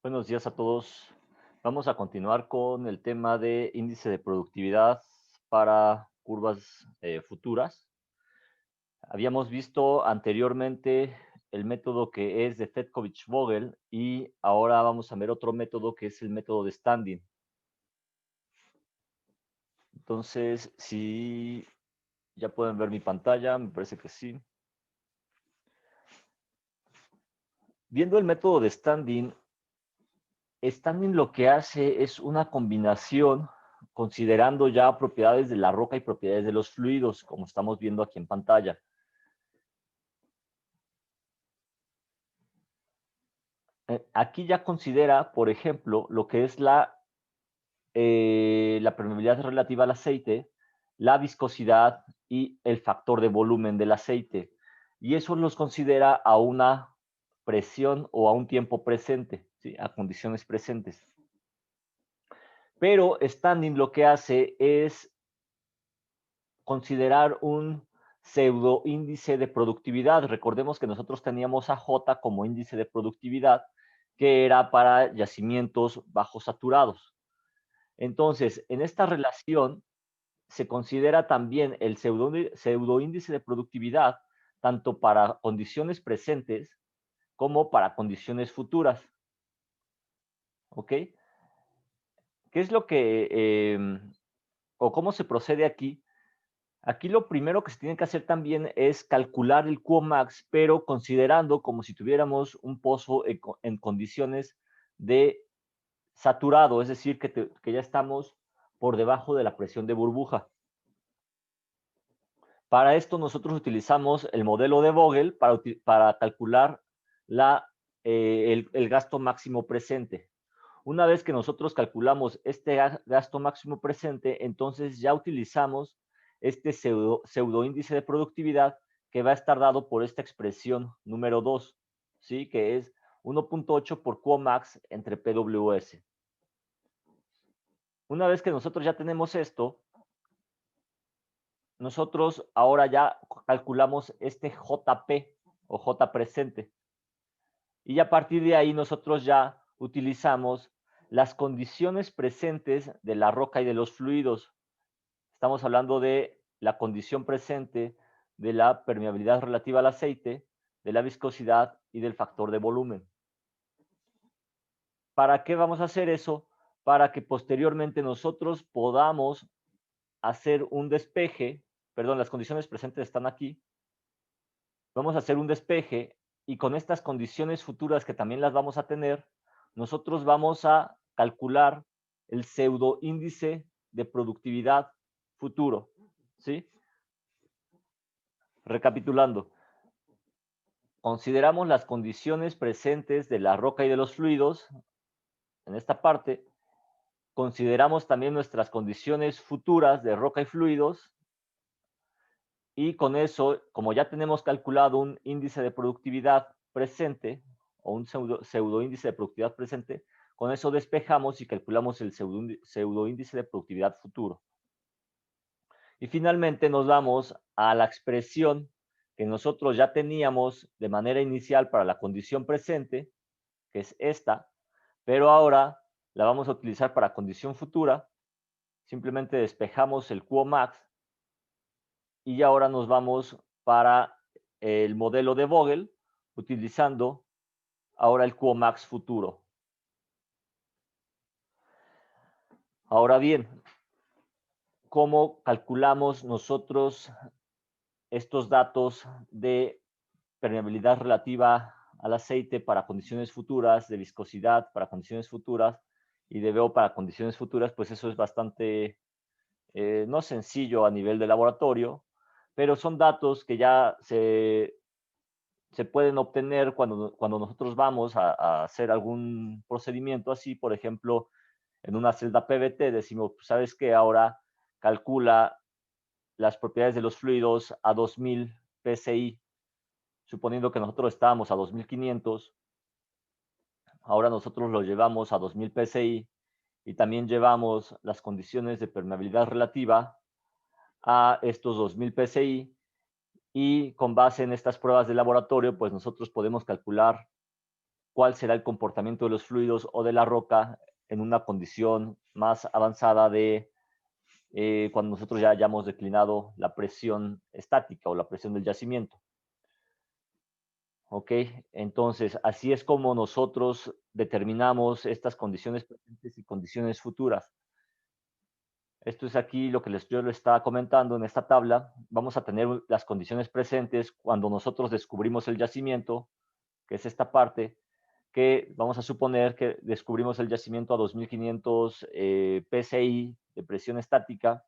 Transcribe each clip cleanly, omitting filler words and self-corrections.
Buenos días a todos. Vamos a continuar con el tema de índice de productividad para curvas futuras. Habíamos visto anteriormente el método que es de Fedkovich-Vogel y ahora vamos a ver otro método que es el método de Standing. Entonces, si ya pueden ver mi pantalla, me parece que sí. Viendo el método de Standing, Standing lo que hace es una combinación considerando ya propiedades de la roca y propiedades de los fluidos, como estamos viendo aquí en pantalla. Aquí ya considera, por ejemplo, lo que es la permeabilidad relativa al aceite, la viscosidad y el factor de volumen del aceite. Y eso los considera a una presión o a un tiempo presente, ¿sí? A condiciones presentes. Pero Standing lo que hace es considerar un pseudo índice de productividad. Recordemos que nosotros teníamos a J como índice de productividad, que era para yacimientos bajo saturados. Entonces, en esta relación se considera también el pseudo índice de productividad tanto para condiciones presentes como para condiciones futuras. ¿Ok? ¿Qué es lo que, o cómo se procede aquí? Aquí lo primero que se tiene que hacer también es calcular el Qmax, pero considerando como si tuviéramos un pozo en condiciones de saturado, es decir, que ya estamos por debajo de la presión de burbuja. Para esto nosotros utilizamos el modelo de Vogel para calcular el gasto máximo presente. Una vez que nosotros calculamos este gasto máximo presente, entonces ya utilizamos este pseudo índice de productividad que va a estar dado por esta expresión número 2, ¿sí? Que es 1.8 por Qmax entre PWS. Una vez que nosotros ya tenemos esto, nosotros ahora ya calculamos este JP o J presente. Y a partir de ahí nosotros ya utilizamos las condiciones presentes de la roca y de los fluidos. Estamos hablando de la condición presente de la permeabilidad relativa al aceite, de la viscosidad y del factor de volumen. ¿Para qué vamos a hacer eso? Para que posteriormente nosotros podamos hacer un despeje, perdón, las condiciones presentes están aquí, vamos a hacer un despeje y con estas condiciones futuras que también las vamos a tener, nosotros vamos a calcular el pseudo índice de productividad futuro, ¿sí? Recapitulando, consideramos las condiciones presentes de la roca y de los fluidos en esta parte, consideramos también nuestras condiciones futuras de roca y fluidos y con eso, como ya tenemos calculado un índice de productividad presente o un pseudo índice de productividad presente, con eso despejamos y calculamos el pseudo índice de productividad futuro. Y finalmente nos vamos a la expresión que nosotros ya teníamos de manera inicial para la condición presente, que es esta, pero ahora la vamos a utilizar para condición futura. Simplemente despejamos el Qmax y ahora nos vamos para el modelo de Vogel utilizando ahora el Qmax futuro. Ahora bien, ¿cómo calculamos nosotros estos datos de permeabilidad relativa al aceite para condiciones futuras, de viscosidad para condiciones futuras y de BO para condiciones futuras? Pues eso es bastante, no sencillo a nivel de laboratorio, pero son datos que ya se pueden obtener cuando nosotros vamos a hacer algún procedimiento así, por ejemplo, en una celda PVT decimos, pues, ¿sabes qué? Ahora calcula las propiedades de los fluidos a 2000 PSI, suponiendo que nosotros estábamos a 2500, ahora nosotros lo llevamos a 2000 PSI y también llevamos las condiciones de permeabilidad relativa a estos 2000 PSI y con base en estas pruebas de laboratorio, pues nosotros podemos calcular cuál será el comportamiento de los fluidos o de la roca en una condición más avanzada de cuando nosotros ya hayamos declinado la presión estática o la presión del yacimiento. ¿Ok? Entonces, así es como nosotros determinamos estas condiciones presentes y condiciones futuras. Esto es aquí lo que yo les estaba comentando en esta tabla. Vamos a tener las condiciones presentes cuando nosotros descubrimos el yacimiento, que es esta parte, que vamos a suponer que descubrimos el yacimiento a 2500 PSI de presión estática,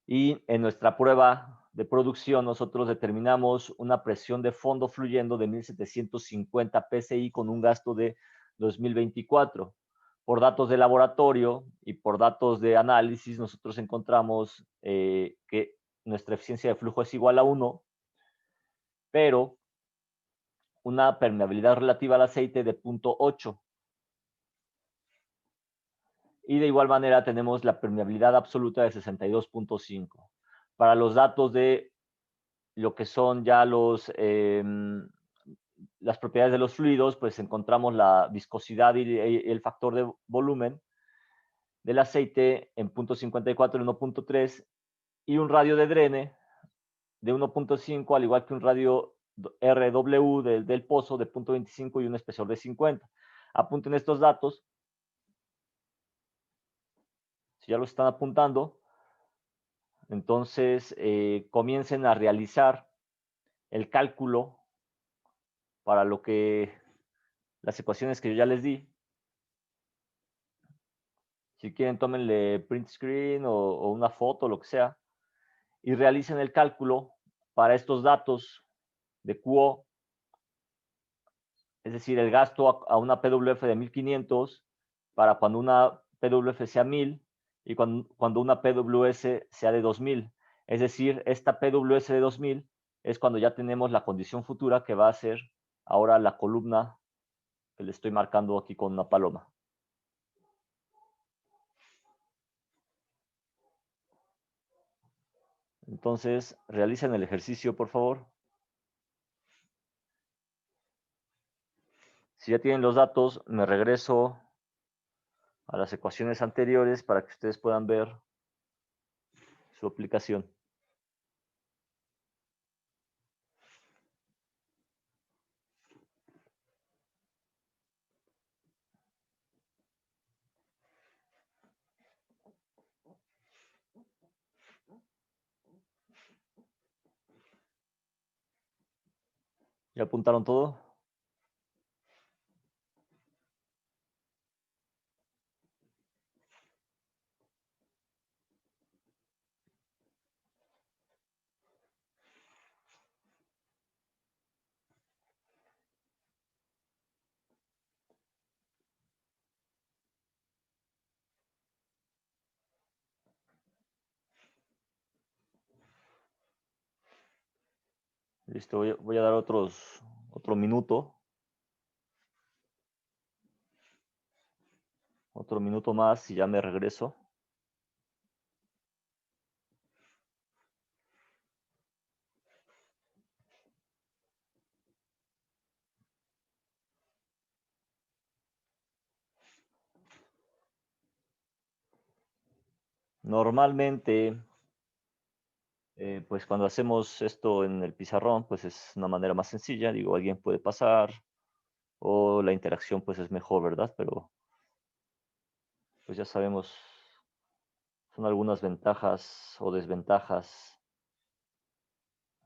y en nuestra prueba de producción nosotros determinamos una presión de fondo fluyendo de 1750 PSI con un gasto de 2024. Por datos de laboratorio y por datos de análisis, nosotros encontramos que nuestra eficiencia de flujo es igual a 1, pero una permeabilidad relativa al aceite de 0.8. Y de igual manera tenemos la permeabilidad absoluta de 62.5. Para los datos de lo que son ya las propiedades de los fluidos, pues encontramos la viscosidad y el factor de volumen del aceite en 0.54 y 1.3, y un radio de drene de 1.5, al igual que un radio RW del pozo de 0.25 y un espesor de 50. Apunten estos datos, si ya lo están apuntando. Entonces, comiencen a realizar el cálculo para las ecuaciones que yo ya les di. Si quieren, tómenle print screen o una foto, lo que sea, y realicen el cálculo para estos datos de QO, es decir, el gasto a una PWF de 1500 para cuando una PWF sea 1000 y cuando una PWS sea de 2000. Es decir, esta PWS de 2000 es cuando ya tenemos la condición futura, que va a ser ahora la columna que le estoy marcando aquí con una paloma. Entonces, realicen el ejercicio, por favor. Si ya tienen los datos, me regreso a las ecuaciones anteriores para que ustedes puedan ver su aplicación. ¿Ya apuntaron todo? Listo, voy a dar otro minuto. Otro minuto más y ya me regreso. Normalmente, pues cuando hacemos esto en el pizarrón, pues es una manera más sencilla. Digo, alguien puede pasar o la interacción pues es mejor, ¿verdad? Pero pues ya sabemos, son algunas ventajas o desventajas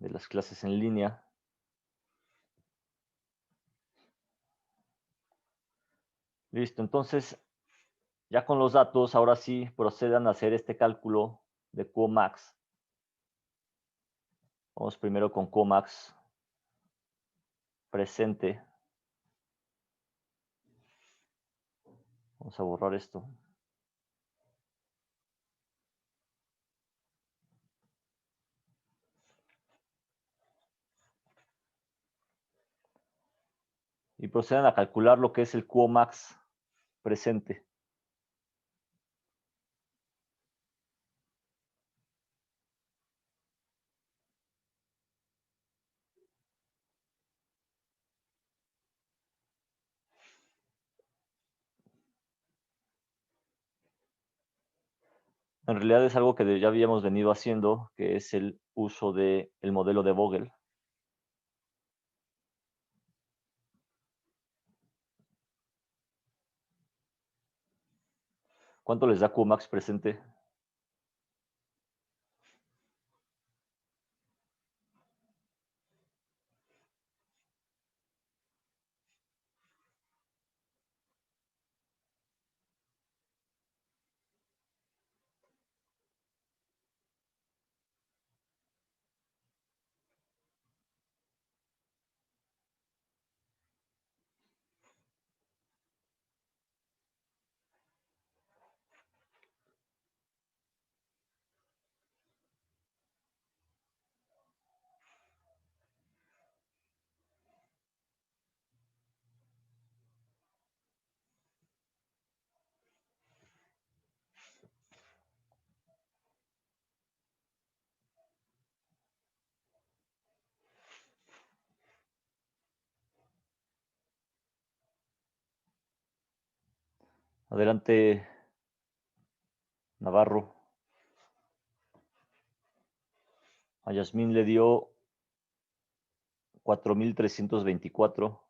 de las clases en línea. Listo, entonces ya con los datos, ahora sí procedan a hacer este cálculo de Qmax. Vamos primero con Qmax presente. Vamos a borrar esto. Y procedan a calcular lo que es el Qmax presente. En realidad es algo que ya habíamos venido haciendo, que es el uso del modelo de Vogel. ¿Cuánto les da Qmax presente? Adelante, Navarro. A Yasmín le dio 4,324.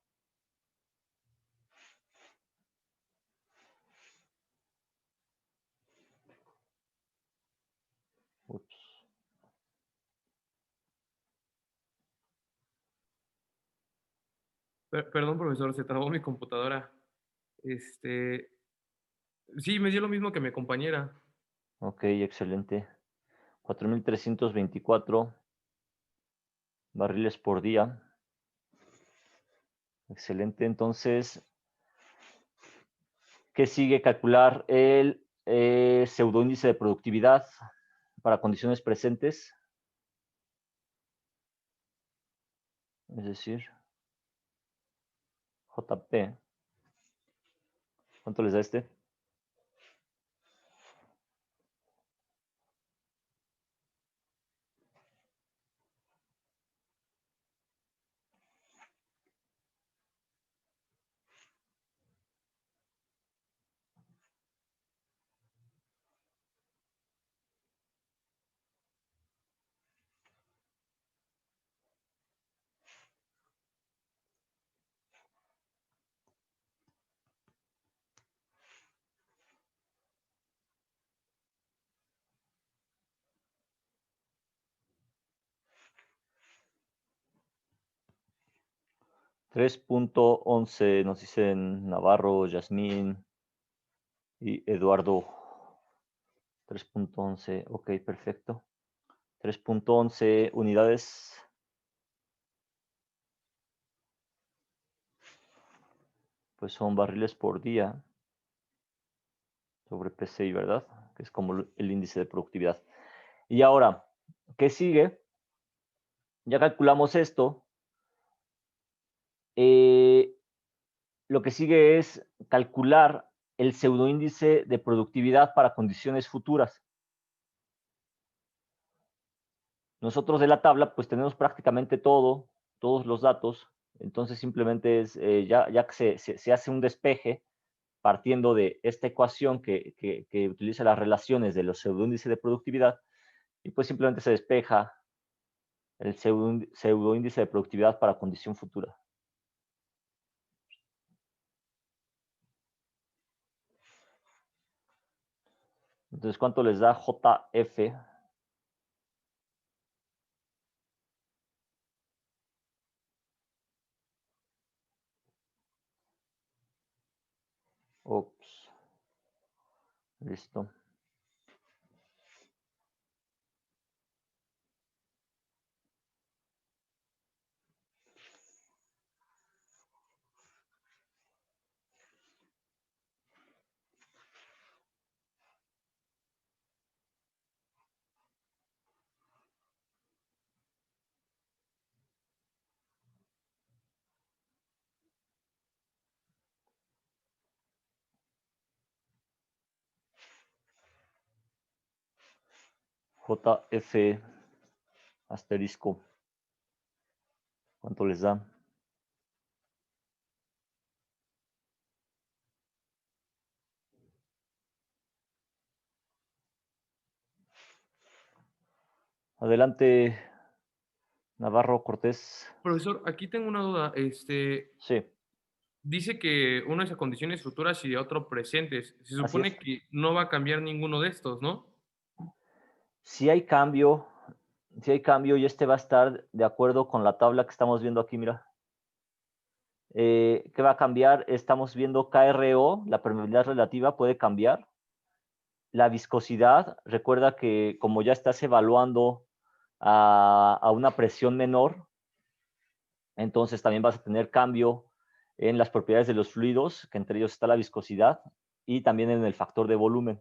Ups. Perdón, profesor, se trabó mi computadora. Este, sí, me dio lo mismo que mi compañera. Ok, excelente. 4,324 barriles por día. Excelente. Entonces, ¿qué sigue? Calcular el pseudoíndice de productividad para condiciones presentes. Es decir, JP. ¿Cuánto les da este? $3.11 nos dicen Navarro, Yasmín y Eduardo. 3.11, ok, perfecto. 3.11 unidades. Pues son barriles por día sobre PCI, ¿verdad? Que es como el índice de productividad. Y ahora, ¿qué sigue? Ya calculamos esto. Lo que sigue es calcular el pseudoíndice de productividad para condiciones futuras. Nosotros de la tabla, pues tenemos prácticamente todos los datos. Entonces simplemente es, ya que se hace un despeje partiendo de esta ecuación que utiliza las relaciones de los pseudoíndices de productividad, y pues simplemente se despeja el pseudoíndice de productividad para condición futura. Entonces, ¿cuánto les da JF? Ups. Listo. JF asterisco. ¿Cuánto les da? Adelante, Navarro Cortés. Profesor, aquí tengo una duda. Sí, Dice que uno es a condiciones futuras y otro presentes. Se así supone es. que no va a cambiar ninguno de estos, ¿no? Si hay cambio, si hay cambio y este va a estar de acuerdo con la tabla que estamos viendo aquí, mira. ¿Qué va a cambiar? Estamos viendo KRO, la permeabilidad relativa puede cambiar. La viscosidad, recuerda que como ya estás evaluando a una presión menor, entonces también vas a tener cambio en las propiedades de los fluidos, que entre ellos está la viscosidad, y también en el factor de volumen.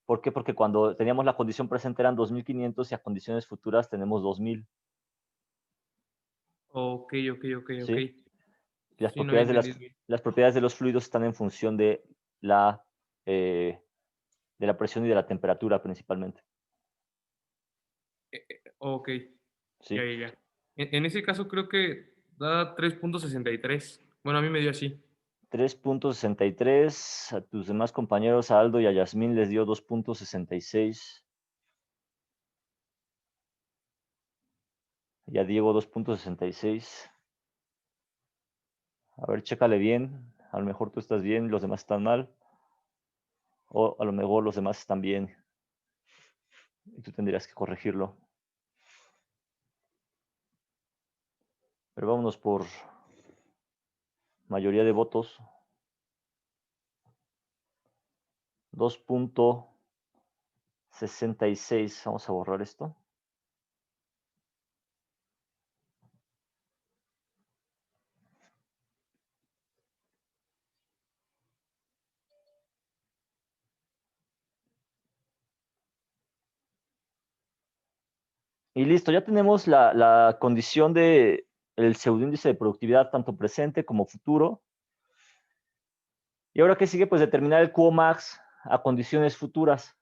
¿Por qué? Porque cuando teníamos la condición presente eran 2500 y a condiciones futuras tenemos 2000. Ok, ok, ok, ok. ¿Sí? Las Sí, no había propiedades de, entendido bien. las propiedades de los fluidos están en función la, eh, de la presión y de la temperatura principalmente. Ok, ya, ¿Sí? ya, ya. En ese caso creo que da 3.63. Bueno, a mí me dio así. 3.63, a tus demás compañeros, a Aldo y a Yasmín les dio 2.66 y a Diego 2.66. A ver, chécale bien. A lo mejor tú estás bien, los demás están mal. O a lo mejor los demás están bien y tú tendrías que corregirlo. Pero vámonos por mayoría de votos. 2.66. Vamos a borrar esto. Y listo, ya tenemos la condición de el pseudoíndice de productividad tanto presente como futuro. Y ahora, ¿qué sigue? Pues determinar el Qmax a condiciones futuras.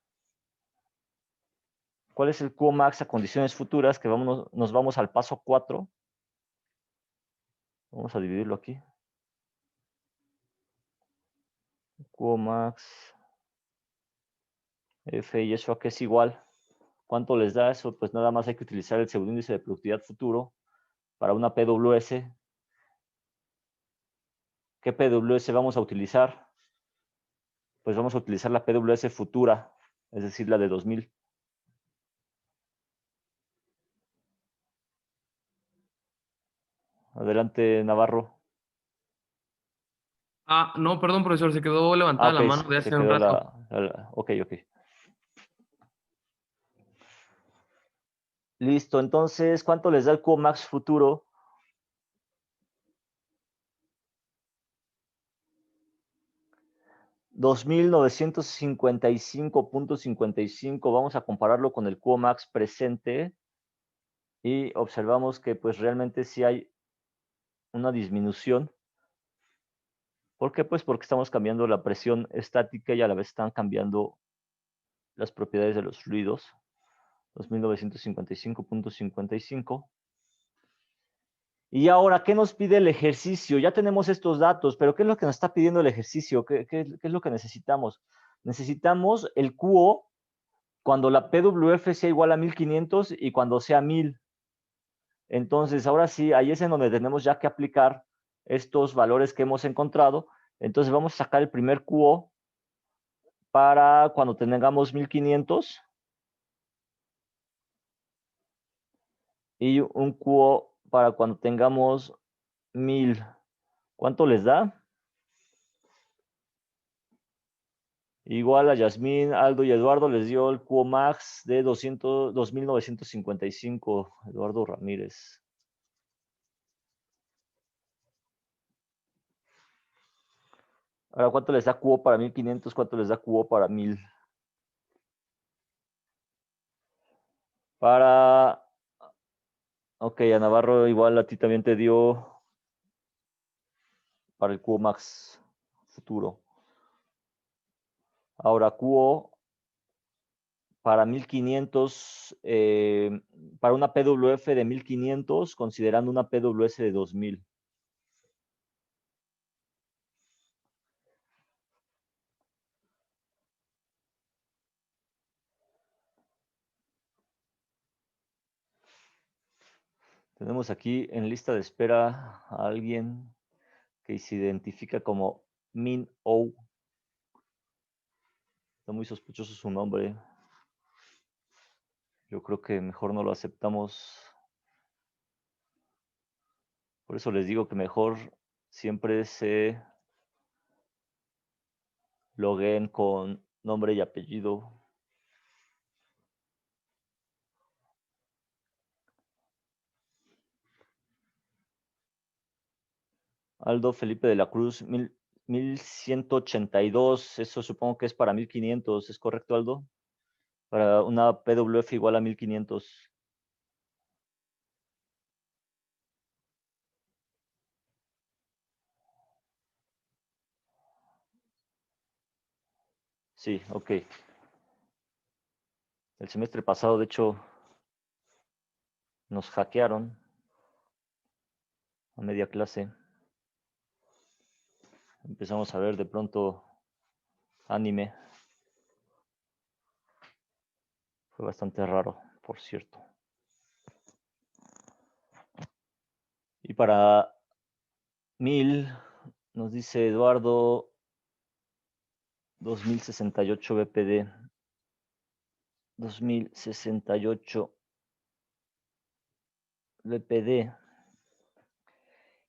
¿Cuál es el Qmax a condiciones futuras? Que nos vamos al paso 4. Vamos a dividirlo aquí. Qmax F, y eso a qué es igual. ¿Cuánto les da eso? Pues nada más hay que utilizar el pseudoíndice de productividad futuro para una PWS. ¿Qué PWS vamos a utilizar? Pues vamos a utilizar la PWS futura, es decir, la de 2000. Adelante, Navarro. Ah, no, perdón, profesor, se quedó levantada Ok, la mano de se hace un quedó rato. ok, ok. Listo, entonces, ¿cuánto les da el Qmax futuro? 2955.55. Vamos a compararlo con el Qmax presente y observamos que pues realmente sí hay una disminución. ¿Por qué? Pues porque estamos cambiando la presión estática y a la vez están cambiando las propiedades de los fluidos. 2955.55. Y ahora, ¿qué nos pide el ejercicio? Ya tenemos estos datos, pero ¿qué es lo que nos está pidiendo el ejercicio? ¿Qué es lo que necesitamos? Necesitamos el QO cuando la PWF sea igual a 1500 y cuando sea 1000. Entonces, ahora sí, ahí es en donde tenemos ya que aplicar estos valores que hemos encontrado. Entonces, vamos a sacar el primer QO para cuando tengamos 1500 y un QO para cuando tengamos 1000. ¿Cuánto les da? Igual a Yasmín, Aldo y Eduardo les dio el QO Max de 2955. Eduardo Ramírez. Ahora, ¿cuánto les da QO para 1500? ¿Cuánto les da QO para 1000? Para... Ok, a Navarro igual a ti también te dio para el QO Max futuro. Ahora, QO para 1500, para una PWF de 1500, considerando una PWS de 2000. Tenemos aquí en lista de espera a alguien que se identifica como Min O. Está muy sospechoso su nombre. Yo creo que mejor no lo aceptamos. Por eso les digo que mejor siempre se loguen con nombre y apellido. Aldo Felipe de la Cruz, 1182. Eso supongo que es para 1500. ¿Es correcto, Aldo? Para una PWF igual a 1500. Sí, ok. El semestre pasado, de hecho, nos hackearon a media clase. Empezamos a ver de pronto anime. Fue bastante raro, por cierto. Y para 1000, nos dice Eduardo, 2068 BPD. 2068 BPD.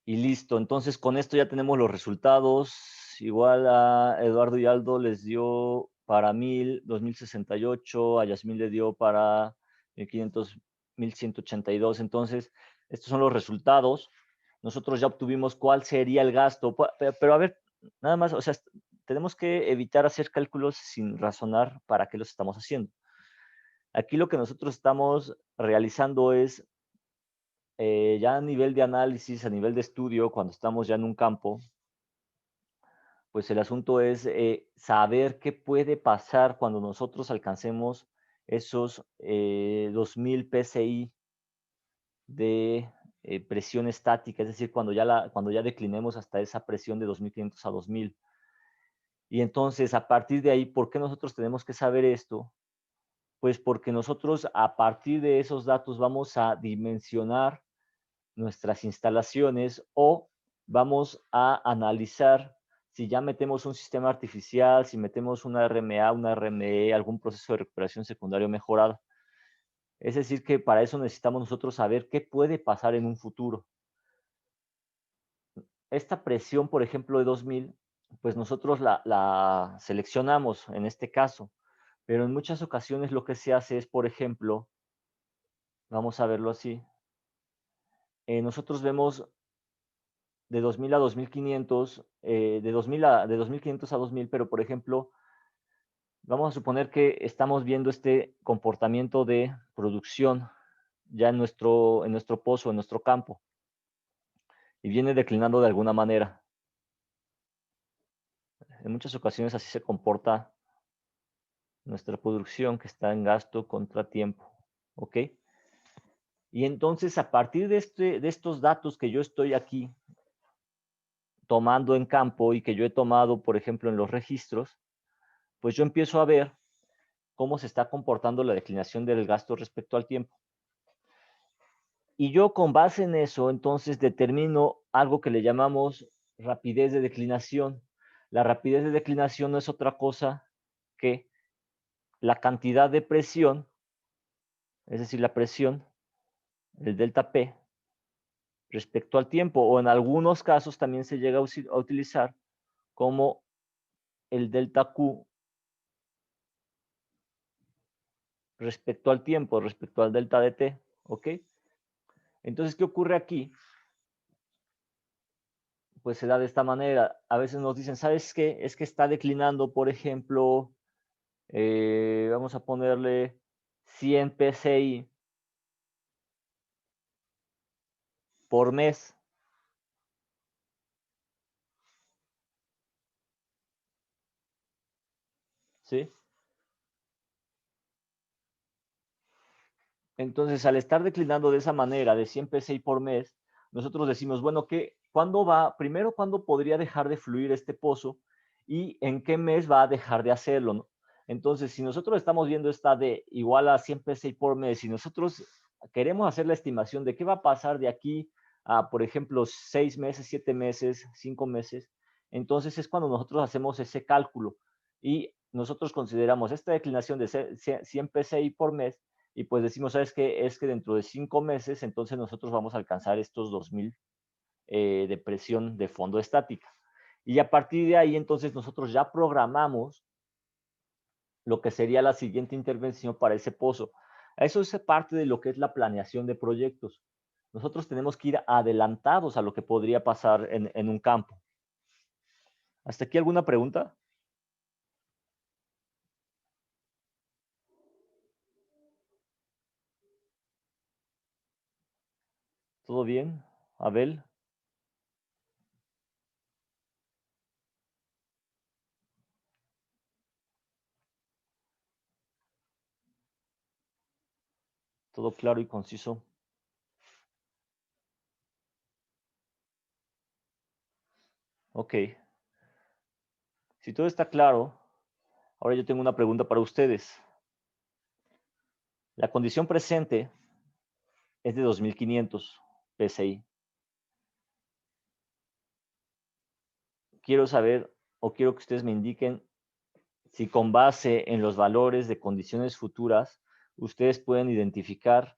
Y listo. Entonces, con esto ya tenemos los resultados. Igual a Eduardo y Aldo les dio para 1000, 2068. A Yasmín le dio para 1500, 1182. Entonces, estos son los resultados. Nosotros ya obtuvimos cuál sería el gasto. Pero a ver, nada más, o sea, tenemos que evitar hacer cálculos sin razonar para qué los estamos haciendo. Aquí lo que nosotros estamos realizando es ya a nivel de análisis, a nivel de estudio, cuando estamos ya en un campo, pues el asunto es saber qué puede pasar cuando nosotros alcancemos esos 2000 PSI de presión estática, es decir, cuando ya declinemos hasta esa presión de 2500 a 2000. Y entonces, a partir de ahí, ¿por qué nosotros tenemos que saber esto? Pues porque nosotros a partir de esos datos vamos a dimensionar nuestras instalaciones o vamos a analizar si ya metemos un sistema artificial, si metemos una RMA, una RME, algún proceso de recuperación secundario mejorado. Es decir, que para eso necesitamos nosotros saber qué puede pasar en un futuro. Esta presión, por ejemplo, de 2000, pues nosotros la seleccionamos en este caso, pero en muchas ocasiones lo que se hace es, por ejemplo, vamos a verlo así, nosotros vemos de 2000 a 2500, de 2500 a 2000, pero por ejemplo, vamos a suponer que estamos viendo este comportamiento de producción ya en nuestro pozo, en nuestro campo, y viene declinando de alguna manera. En muchas ocasiones así se comporta nuestra producción que está en gasto contra tiempo, ¿ok? Y entonces a partir de estos datos que yo estoy aquí tomando en campo y que yo he tomado, por ejemplo, en los registros, pues yo empiezo a ver cómo se está comportando la declinación del gasto respecto al tiempo. Y yo con base en eso, entonces determino algo que le llamamos rapidez de declinación. La rapidez de declinación no es otra cosa que la cantidad de presión, es decir, la presión, el delta P, respecto al tiempo, o en algunos casos también se llega a utilizar como el delta Q respecto al tiempo, respecto al delta de T, ¿ok? Entonces, ¿qué ocurre aquí? Pues se da de esta manera. A veces nos dicen, ¿sabes qué? Es que está declinando, por ejemplo, vamos a ponerle 100 PCI por mes. ¿Sí? Entonces, al estar declinando de esa manera, de 100 PCI por mes, nosotros decimos, bueno, ¿cuándo va? Primero, ¿cuándo podría dejar de fluir este pozo? ¿Y en qué mes va a dejar de hacerlo? ¿No? Entonces, si nosotros estamos viendo esta D igual a 100 PCI por mes, y nosotros queremos hacer la estimación de qué va a pasar de aquí a, por ejemplo, 6 meses, 7 meses, 5 meses, entonces es cuando nosotros hacemos ese cálculo y nosotros consideramos esta declinación de 100 PCI por mes y pues decimos, ¿sabes qué? Es que dentro de 5 meses, entonces nosotros vamos a alcanzar estos 2000 de presión de fondo estática. Y a partir de ahí, entonces nosotros ya programamos lo que sería la siguiente intervención para ese pozo. Eso es parte de lo que es la planeación de proyectos. Nosotros tenemos que ir adelantados a lo que podría pasar en un campo. ¿Hasta aquí alguna pregunta? ¿Todo bien? Abel. ¿Todo claro y conciso? Ok. Si todo está claro, ahora yo tengo una pregunta para ustedes. La condición presente es de 2500 PSI. Quiero saber o quiero que ustedes me indiquen si con base en los valores de condiciones futuras, ustedes pueden identificar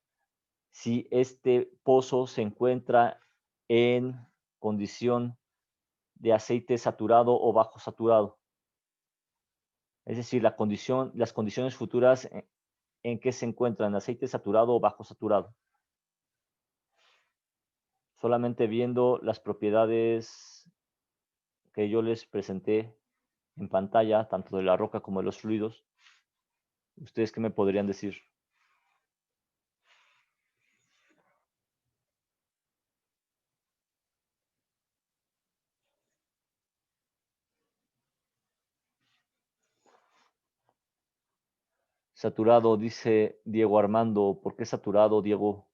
si este pozo se encuentra en condición de aceite saturado o bajo saturado. Es decir, las condiciones futuras en que se encuentran, aceite saturado o bajo saturado. Solamente viendo las propiedades que yo les presenté en pantalla, tanto de la roca como de los fluidos, ¿ustedes qué me podrían decir? Saturado, dice Diego Armando. ¿Por qué saturado, Diego?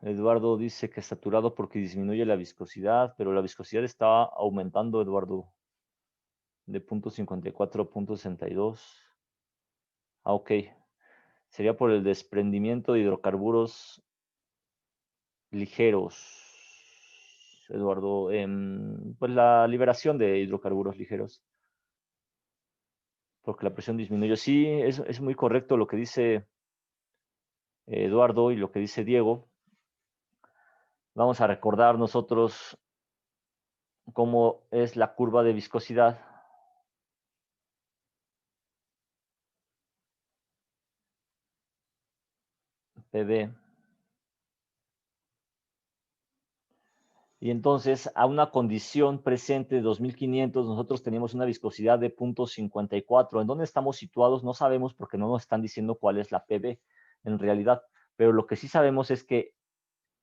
Eduardo dice que saturado porque disminuye la viscosidad, pero la viscosidad está aumentando, Eduardo, de 0.54 a 0.62. Ah, ok. Sería por el desprendimiento de hidrocarburos ligeros, Eduardo. Pues la liberación de hidrocarburos ligeros, porque la presión disminuye. Sí, es muy correcto lo que dice Eduardo y lo que dice Diego. Vamos a recordar nosotros cómo es la curva de viscosidad. PV. Y entonces, a una condición presente de 2500, nosotros tenemos una viscosidad de 0.54. ¿En dónde estamos situados? No sabemos porque no nos están diciendo cuál es la PV en realidad. Pero lo que sí sabemos es que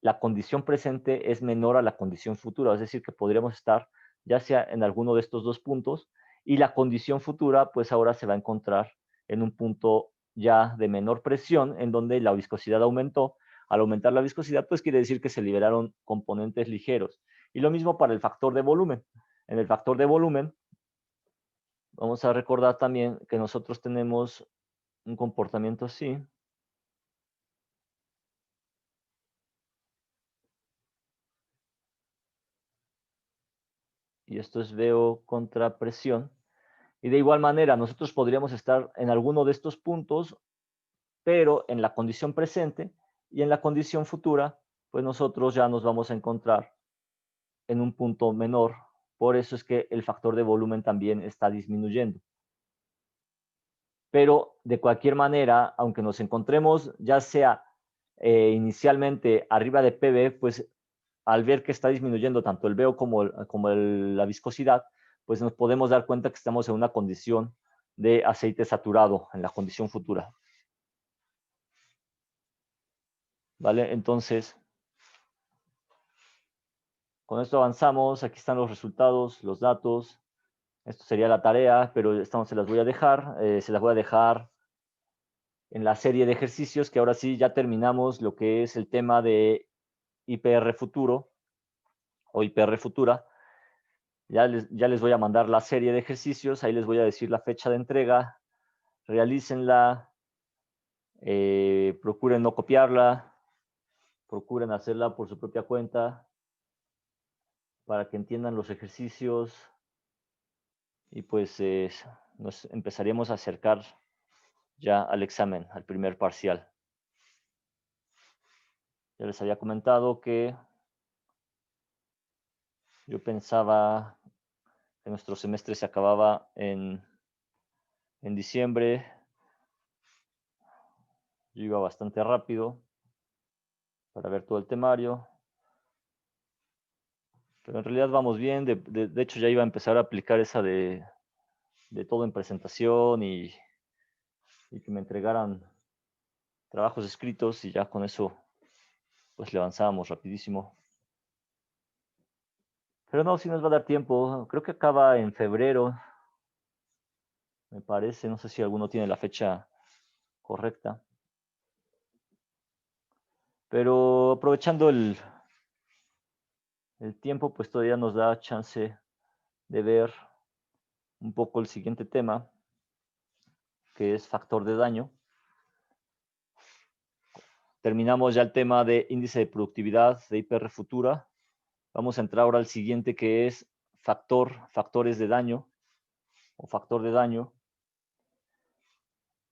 la condición presente es menor a la condición futura. Es decir, que podríamos estar ya sea en alguno de estos dos puntos y la condición futura, pues ahora se va a encontrar en un punto ya de menor presión, en donde la viscosidad aumentó. Al aumentar la viscosidad, pues quiere decir que se liberaron componentes ligeros. Y lo mismo para el factor de volumen. En el factor de volumen, vamos a recordar también que nosotros tenemos un comportamiento así. Y esto es VO contra presión. Y de igual manera, nosotros podríamos estar en alguno de estos puntos, pero en la condición presente y en la condición futura, pues nosotros ya nos vamos a encontrar en un punto menor. Por eso es que el factor de volumen también está disminuyendo. Pero de cualquier manera, aunque nos encontremos ya sea inicialmente arriba de PV, pues al ver que está disminuyendo tanto el VO como la viscosidad, pues nos podemos dar cuenta que estamos en una condición de aceite saturado en la condición futura. ¿Vale? Entonces, con esto avanzamos. Aquí están los resultados, los datos. Esto sería la tarea, pero se las voy a dejar. Se las voy a dejar en la serie de ejercicios, que ahora sí ya terminamos lo que es el tema de IPR futuro o IPR futura. Ya les voy a mandar la serie de ejercicios, ahí les voy a decir la fecha de entrega, realícenla, procuren no copiarla, procuren hacerla por su propia cuenta para que entiendan los ejercicios y pues nos empezaríamos a acercar ya al examen, al primer parcial. Ya les había comentado que yo pensaba que nuestro semestre se acababa en diciembre. Yo iba bastante rápido para ver todo el temario. Pero en realidad vamos bien. De hecho, ya iba a empezar a aplicar esa de todo en presentación y que me entregaran trabajos escritos y ya con eso pues le avanzábamos rapidísimo. Pero no, si nos va a dar tiempo. Creo que acaba en febrero, me parece. No sé si alguno tiene la fecha correcta. Pero aprovechando el tiempo, pues todavía nos da chance de ver un poco el siguiente tema, que es factor de daño. Terminamos ya el tema de índice de productividad de IPR futura. Vamos a entrar ahora al siguiente, que es factores de daño o factor de daño.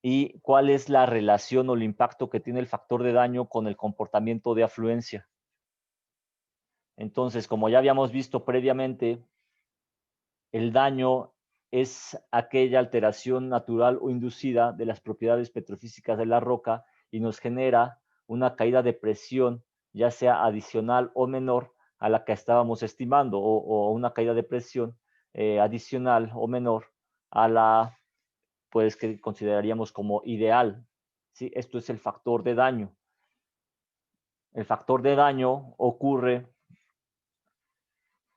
Y cuál es la relación o el impacto que tiene el factor de daño con el comportamiento de afluencia. Entonces, como ya habíamos visto previamente, el daño es aquella alteración natural o inducida de las propiedades petrofísicas de la roca y nos genera una caída de presión, ya sea adicional o menor a la que estábamos estimando, o una caída de presión adicional o menor a la pues que consideraríamos como ideal. ¿Sí? Esto es el factor de daño. El factor de daño ocurre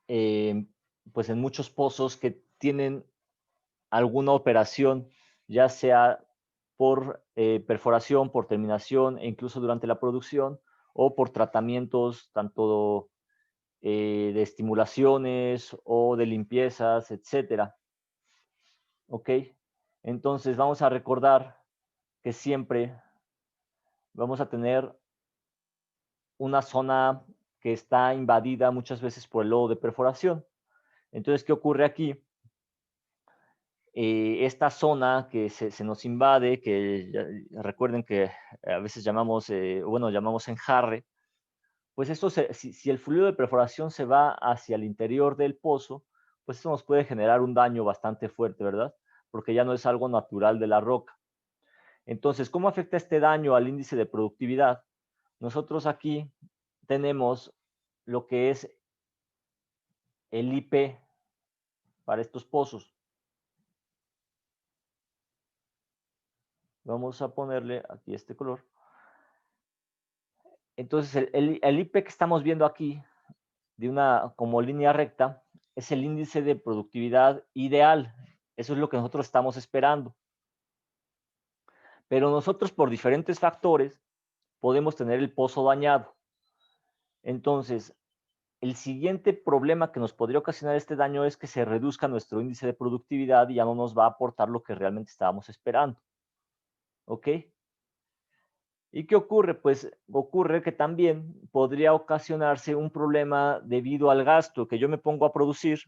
pues en muchos pozos que tienen alguna operación, ya sea por perforación, por terminación e incluso durante la producción, o por tratamientos tanto de estimulaciones o de limpiezas, etcétera. ¿Ok? Entonces vamos a recordar que siempre vamos a tener una zona que está invadida muchas veces por el lodo de perforación. Entonces, ¿qué ocurre aquí? Esta zona que se nos invade, que ya, recuerden que a veces llamamos, llamamos enjarre, pues esto si el fluido de perforación se va hacia el interior del pozo, pues esto nos puede generar un daño bastante fuerte, ¿verdad? Porque ya no es algo natural de la roca. Entonces, ¿cómo afecta este daño al índice de productividad? Nosotros aquí tenemos lo que es el IP para estos pozos. Vamos a ponerle aquí este color. Entonces, el IP que estamos viendo aquí, de una como línea recta, es el índice de productividad ideal. Eso es lo que nosotros estamos esperando. Pero nosotros, por diferentes factores, podemos tener el pozo dañado. Entonces, el siguiente problema que nos podría ocasionar este daño es que se reduzca nuestro índice de productividad y ya no nos va a aportar lo que realmente estábamos esperando. ¿Ok? ¿Y qué ocurre? Pues ocurre que también podría ocasionarse un problema debido al gasto que yo me pongo a producir.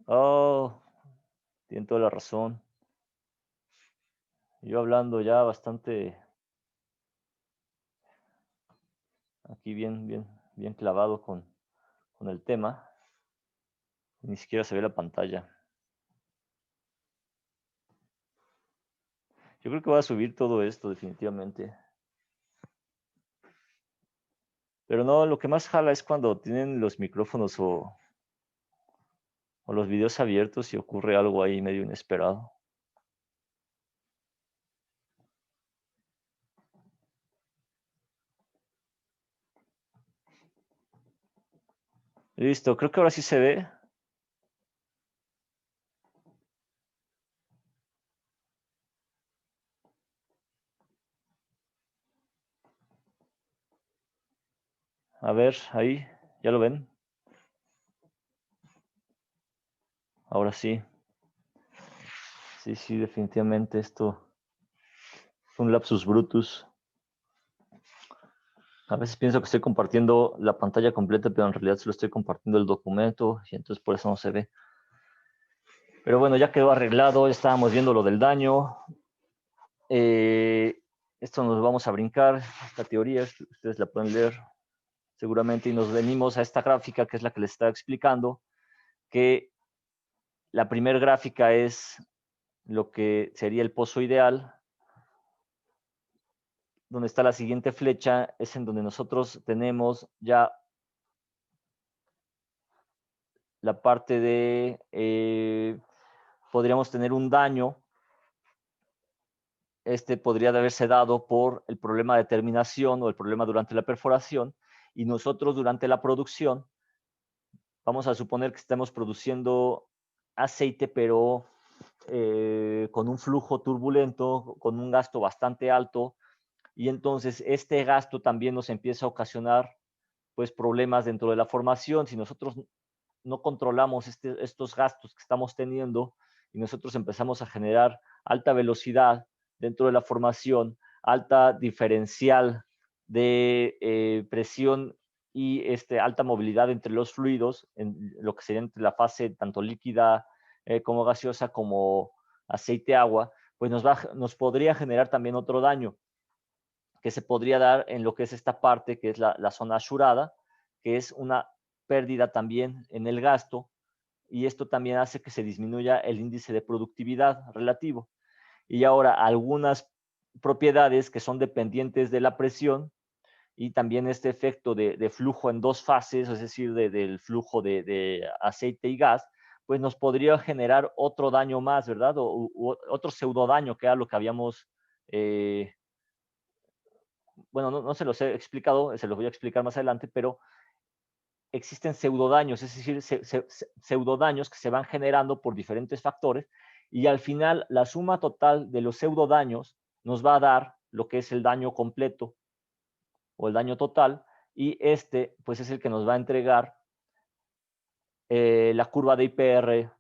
Oh, tienen toda la razón. Yo hablando ya bastante aquí bien clavado con el tema. Ni siquiera se ve la pantalla. Yo creo que voy a subir todo esto definitivamente. Pero no, lo que más jala es cuando tienen los micrófonos o los videos abiertos y ocurre algo ahí medio inesperado. Listo, creo que ahora sí se ve. A ver, ahí, ¿ya lo ven? ahora sí. Sí, definitivamente esto es un lapsus brutus. A veces pienso que estoy compartiendo la pantalla completa, pero en realidad solo estoy compartiendo el documento y entonces por eso no se ve. Pero bueno, ya quedó arreglado, ya estábamos viendo lo del daño. Esto nos vamos a brincar, esta teoría, ustedes la pueden leer seguramente, y nos venimos a esta gráfica que es la que les estaba explicando, que la primera gráfica es lo que sería el pozo ideal, donde está la siguiente flecha, es en donde nosotros tenemos ya la parte de, podríamos tener un daño. Este podría haberse dado por el problema de terminación o el problema durante la perforación, y nosotros durante la producción, vamos a suponer que estamos produciendo aceite, pero con un flujo turbulento, con un gasto bastante alto, y entonces este gasto también nos empieza a ocasionar pues problemas dentro de la formación. Si nosotros no controlamos estos gastos que estamos teniendo y nosotros empezamos a generar alta velocidad dentro de la formación, alta diferencial de presión y alta movilidad entre los fluidos, en lo que sería entre la fase tanto líquida como gaseosa como aceite-agua, pues nos podría generar también otro daño que se podría dar en lo que es esta parte, que es la zona asurada, que es una pérdida también en el gasto, y esto también hace que se disminuya el índice de productividad relativo. Y ahora, algunas propiedades que son dependientes de la presión y también este efecto de flujo en dos fases, es decir, del flujo de aceite y gas, pues nos podría generar otro daño más, ¿verdad? O otro pseudo daño, que era lo que habíamos bueno, no se los he explicado, se los voy a explicar más adelante, pero existen pseudodaños, es decir, pseudodaños que se van generando por diferentes factores, y al final la suma total de los pseudodaños nos va a dar lo que es el daño completo o el daño total, y pues es el que nos va a entregar la curva de IPR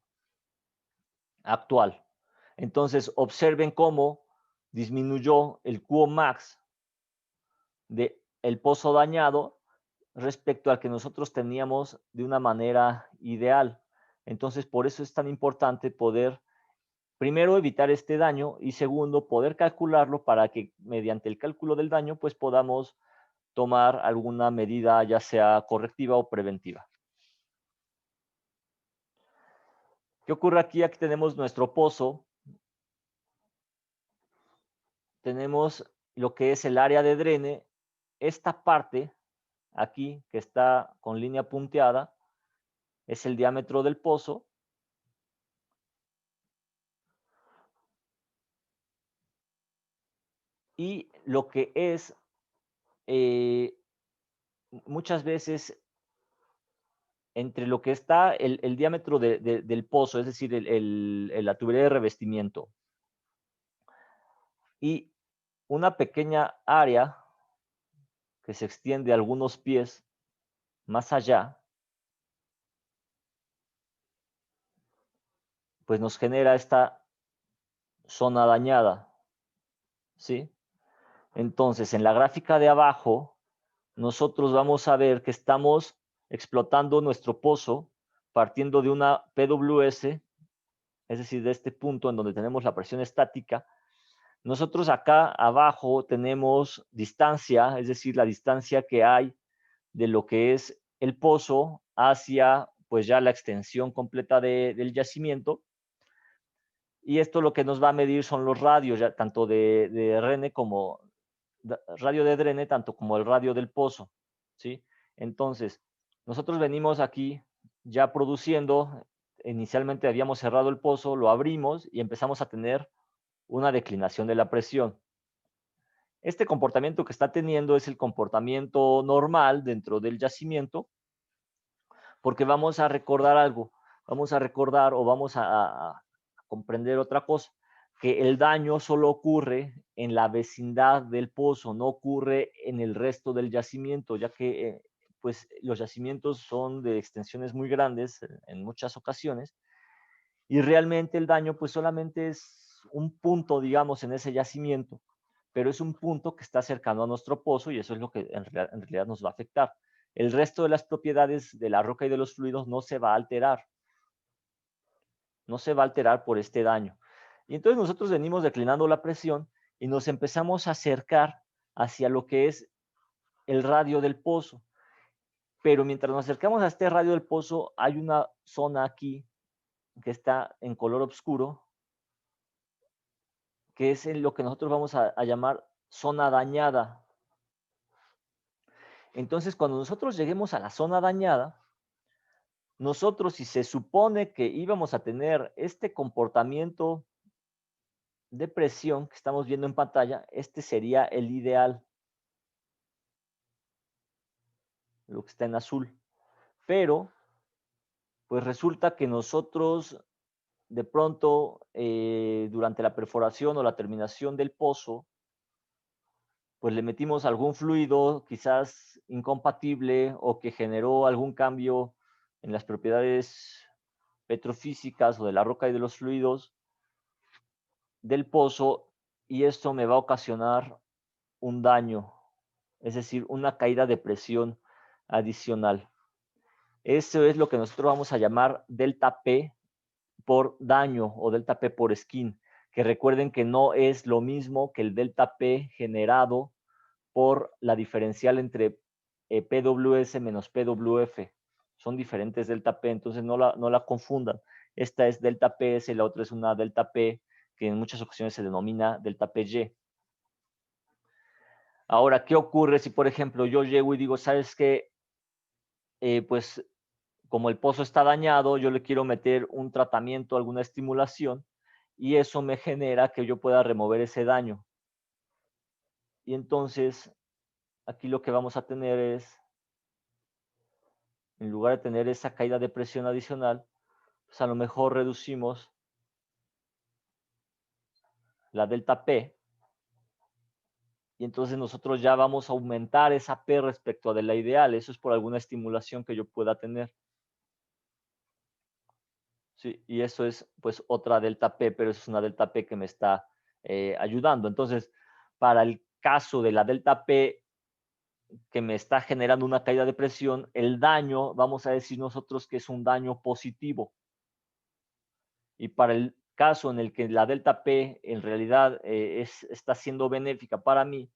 actual. Entonces, observen cómo disminuyó el QO max del pozo dañado respecto al que nosotros teníamos de una manera ideal. Entonces, por eso es tan importante poder, primero, evitar este daño, y segundo, poder calcularlo para que mediante el cálculo del daño, pues podamos tomar alguna medida, ya sea correctiva o preventiva. ¿Qué ocurre aquí? Aquí tenemos nuestro pozo. Tenemos lo que es el área de drene. Esta parte aquí, que está con línea punteada, es el diámetro del pozo. Y lo que es muchas veces entre lo que está el diámetro del pozo, es decir, la tubería de revestimiento, y una pequeña área que se extiende algunos pies más allá, pues nos genera esta zona dañada, ¿sí? Entonces, en la gráfica de abajo, nosotros vamos a ver que estamos explotando nuestro pozo partiendo de una PWS, es decir, de este punto en donde tenemos la presión estática. Nosotros acá abajo tenemos distancia, es decir, la distancia que hay de lo que es el pozo hacia pues ya la extensión completa del yacimiento. Y esto lo que nos va a medir son los radios, ya, tanto de Rene como radio de drene, tanto como el radio del pozo, ¿sí? Entonces, nosotros venimos aquí ya produciendo, inicialmente habíamos cerrado el pozo, lo abrimos y empezamos a tener una declinación de la presión. Este comportamiento que está teniendo es el comportamiento normal dentro del yacimiento, porque vamos a recordar algo, vamos a recordar o vamos a comprender otra cosa, que el daño solo ocurre en la vecindad del pozo, no ocurre en el resto del yacimiento, ya que pues los yacimientos son de extensiones muy grandes en muchas ocasiones, Y realmente el daño pues solamente es un punto, digamos, en ese yacimiento, pero es un punto que está cercano a nuestro pozo y eso es lo que en realidad nos va a afectar. El resto de las propiedades de la roca y de los fluidos no se va a alterar, no se va a alterar por este daño. Y entonces nosotros venimos declinando la presión y nos empezamos a acercar hacia lo que es el radio del pozo. Pero mientras nos acercamos a este radio del pozo, hay una zona aquí que está en color oscuro, que es en lo que nosotros vamos a llamar zona dañada. Entonces, cuando nosotros lleguemos a la zona dañada, nosotros, si se supone que íbamos a tener este comportamiento de presión que estamos viendo en pantalla, este sería el ideal, lo que está en azul. Pero, pues resulta que nosotros de pronto, durante la perforación o la terminación del pozo, pues le metimos algún fluido quizás incompatible o que generó algún cambio en las propiedades petrofísicas o de la roca y de los fluidos del pozo, y esto me va a ocasionar un daño, es decir, una caída de presión adicional. Eso es lo que nosotros vamos a llamar delta P por daño o delta P por skin, que recuerden que no es lo mismo que el delta P generado por la diferencial entre PWS menos PWF. Son diferentes delta P, entonces no la confundan. Esta es delta PS y la otra es una delta P que en muchas ocasiones se denomina delta PY. Ahora, ¿qué ocurre si, por ejemplo, yo llego y digo, ¿sabes qué? Pues como el pozo está dañado, yo le quiero meter un tratamiento, alguna estimulación, y eso me genera que yo pueda remover ese daño. Y entonces, aquí lo que vamos a tener es, en lugar de tener esa caída de presión adicional, pues a lo mejor reducimos la delta P, y entonces nosotros ya vamos a aumentar esa P respecto a de la ideal. Eso es por alguna estimulación que yo pueda tener. Sí, y eso es pues otra delta P, pero es una delta P que me está ayudando. Entonces, para el caso de la delta P que me está generando una caída de presión, el daño, vamos a decir nosotros que es un daño positivo. Y para el caso en el que la delta P en realidad está siendo benéfica para mí,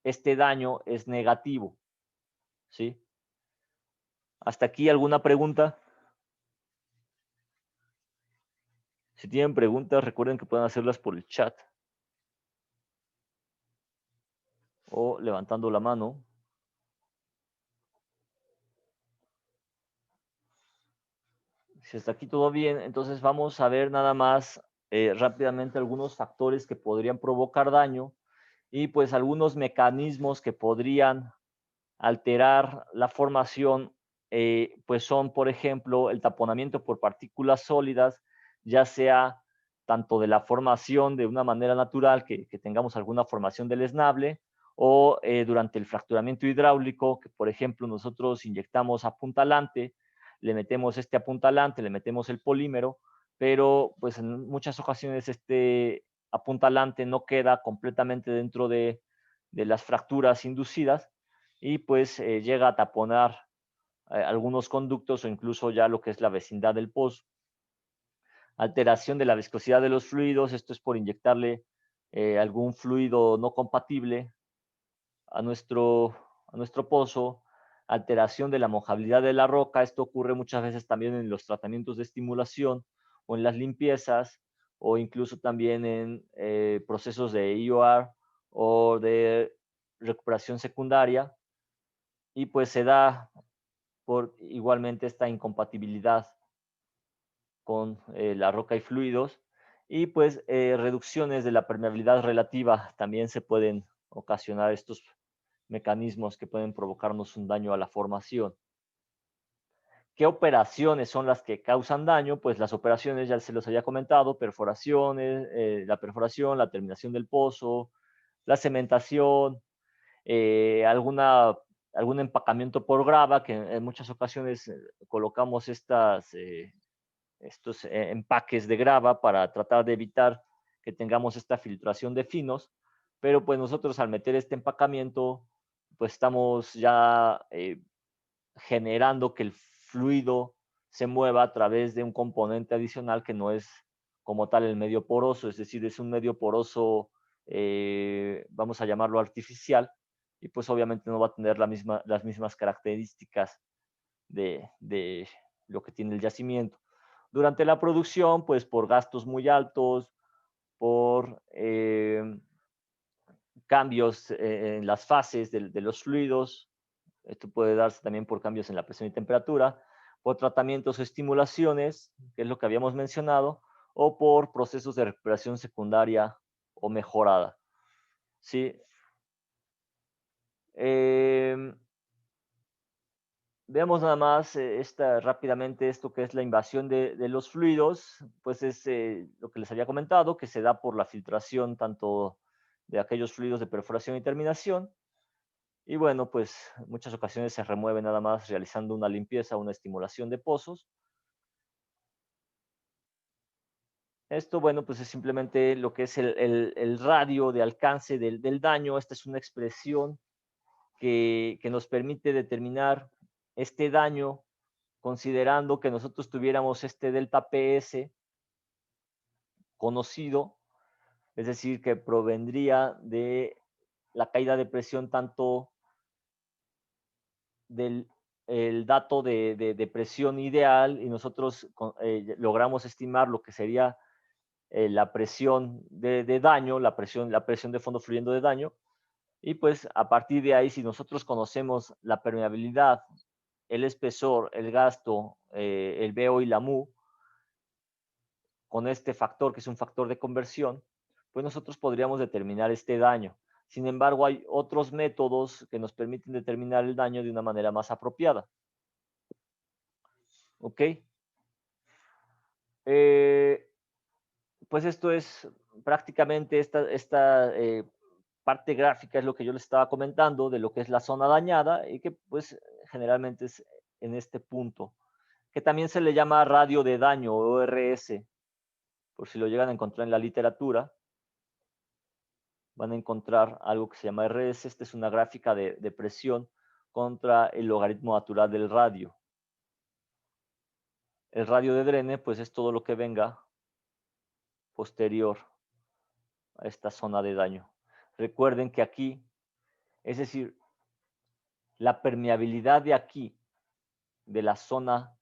este daño es negativo. ¿Sí? ¿Hasta aquí alguna pregunta? Si tienen preguntas, recuerden que pueden hacerlas por el chat o levantando la mano. Si hasta aquí todo bien, entonces vamos a ver nada más rápidamente algunos factores que podrían provocar daño y pues algunos mecanismos que podrían alterar la formación, pues son, por ejemplo, el taponamiento por partículas sólidas, ya sea tanto de la formación de una manera natural, que tengamos alguna formación del esnable, o durante el fracturamiento hidráulico, que por ejemplo nosotros inyectamos apuntalante, le metemos este apuntalante, le metemos el polímero, pero pues en muchas ocasiones este apuntalante no queda completamente dentro de las fracturas inducidas y pues llega a taponar algunos conductos o incluso ya lo que es la vecindad del pozo. Alteración de la viscosidad de los fluidos, esto es por inyectarle algún fluido no compatible a nuestro pozo. Alteración de la mojabilidad de la roca, esto ocurre muchas veces también en los tratamientos de estimulación o en las limpiezas o incluso también en procesos de EOR o de recuperación secundaria, y pues se da por igualmente esta incompatibilidad con la roca y fluidos, y pues reducciones de la permeabilidad relativa también se pueden ocasionar estos mecanismos que pueden provocarnos un daño a la formación. ¿Qué operaciones son las que causan daño? Pues las operaciones ya se los había comentado, perforaciones, la perforación, la terminación del pozo, la cementación, algún empacamiento por grava, que en muchas ocasiones colocamos estas estos empaques de grava para tratar de evitar que tengamos esta filtración de finos, pero pues nosotros al meter este empacamiento, pues estamos ya generando que el fluido se mueva a través de un componente adicional que no es como tal el medio poroso, es decir, es un medio poroso, vamos a llamarlo artificial, y pues obviamente no va a tener las mismas características de lo que tiene el yacimiento. Durante la producción, pues por gastos muy altos, por cambios en las fases de los fluidos, esto puede darse también por cambios en la presión y temperatura, por tratamientos o estimulaciones, que es lo que habíamos mencionado, o por procesos de recuperación secundaria o mejorada. ¿Sí? Veamos nada más rápidamente esto que es la invasión de los fluidos, pues es lo que les había comentado, que se da por la filtración tanto de aquellos fluidos de perforación y terminación. Y bueno, pues en muchas ocasiones se remueve nada más realizando una limpieza, una estimulación de pozos. Esto, bueno, pues es simplemente lo que es el radio de alcance del daño. Esta es una expresión que nos permite determinar este daño considerando que nosotros tuviéramos este delta PS conocido, es decir, que provendría de la caída de presión tanto del el dato de presión ideal y nosotros logramos estimar lo que sería la presión de daño, la presión de fondo fluyendo de daño, y pues a partir de ahí, si nosotros conocemos la permeabilidad, el espesor, el gasto, el BO y la MU, con este factor, que es un factor de conversión, pues nosotros podríamos determinar este daño. Sin embargo, hay otros métodos que nos permiten determinar el daño de una manera más apropiada. ¿Ok? Pues esto es prácticamente esta parte gráfica es lo que yo les estaba comentando de lo que es la zona dañada y que pues generalmente es en este punto, que también se le llama radio de daño o ORS, por si lo llegan a encontrar en la literatura, van a encontrar algo que se llama RS. Esta es una gráfica de presión contra el logaritmo natural del radio. El radio de drene, pues es todo lo que venga posterior a esta zona de daño. Recuerden que aquí, es decir, la permeabilidad de aquí, de la zona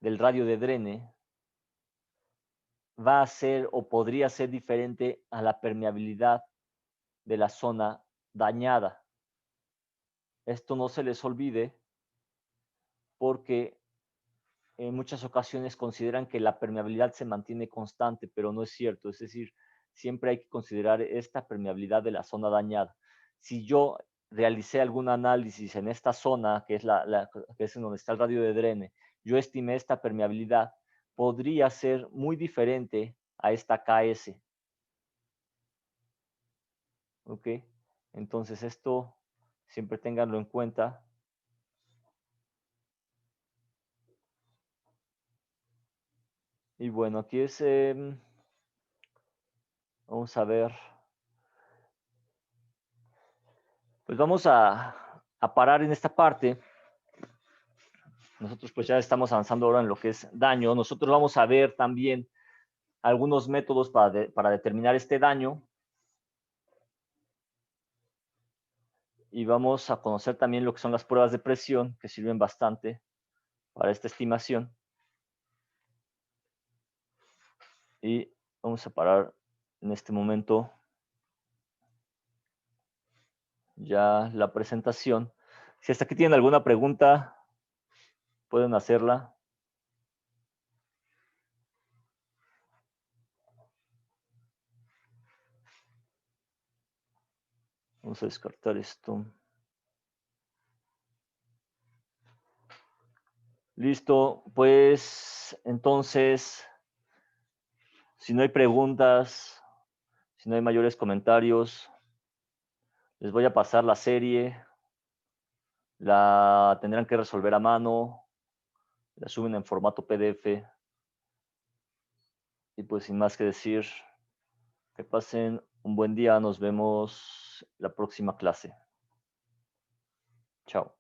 del radio de drene, va a ser o podría ser diferente a la permeabilidad de la zona dañada. Esto no se les olvide porque en muchas ocasiones consideran que la permeabilidad se mantiene constante, pero no es cierto. Es decir, siempre hay que considerar esta permeabilidad de la zona dañada. Si yo realicé algún análisis en esta zona, que es en donde está el radio de drene, yo estimé esta permeabilidad, podría ser muy diferente a esta KS. ¿Ok? Entonces esto siempre ténganlo en cuenta. Y bueno, aquí es, vamos a ver, pues vamos a parar en esta parte. Nosotros pues ya estamos avanzando ahora en lo que es daño. Nosotros vamos a ver también algunos métodos para determinar este daño. Y vamos a conocer también lo que son las pruebas de presión, que sirven bastante para esta estimación. Y vamos a parar en este momento ya la presentación. Si hasta aquí tienen alguna pregunta, pueden hacerla. Vamos a descartar esto. Listo, pues entonces, si no hay preguntas, si no hay mayores comentarios, les voy a pasar la serie. La tendrán que resolver a mano. La suben en formato PDF. Y pues sin más que decir, que pasen un buen día. Nos vemos la próxima clase. Chao.